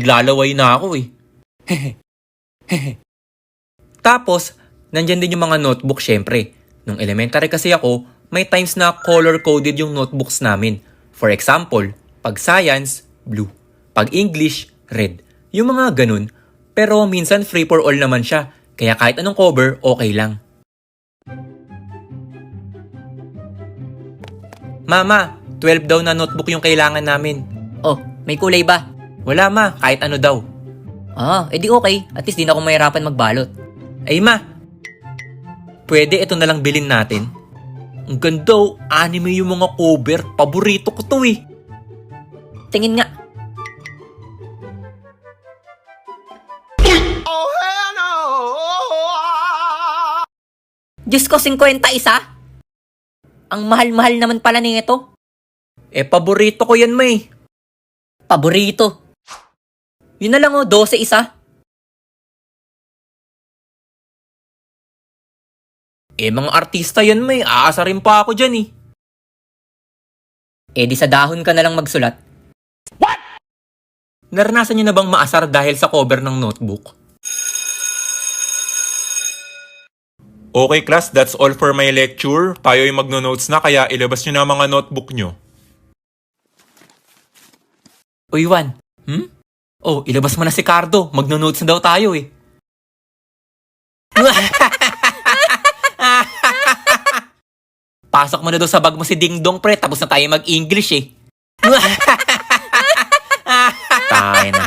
Lalaway na ako eh. Tapos, nandyan din yung mga notebook syempre. Nung elementary kasi ako, may times na color-coded yung notebooks namin. For example, pag science, blue. Pag English, red. Yung mga ganun. Pero minsan free for all naman siya. Kaya kahit anong cover, okay lang. Mama, 12 daw na notebook yung kailangan namin. Oh, may kulay ba? Wala ma, kahit ano daw. Edi okay. At least di na ako mahirapan magbalot. Ay ma, pwede ito na lang bilhin natin. Ang ganda oh, anime yung mga cover. Paborito ko to eh. Tingin nga. Diyos ko, 51? Ang mahal-mahal naman pala nito. Eh paborito ko yan ma eh. Paborito. Yun na lang 12 isa. Eh mga artista yan ma eh, aasa rin pa ako dyan eh. Di sa dahon ka na lang magsulat. Naranasan niyo na bang maasar dahil sa cover ng notebook? Okay class, that's all for my lecture. Tayo ay magno-notes na kaya ilabas nyo na ang mga notebook nyo. Uy Juan, Oh, ilabas mo na si Cardo. Magno-notes na daw tayo eh. Pasok mo na daw sa bag mo si Ding Dong pre, tapos na tayo mag-English eh. Tayo na.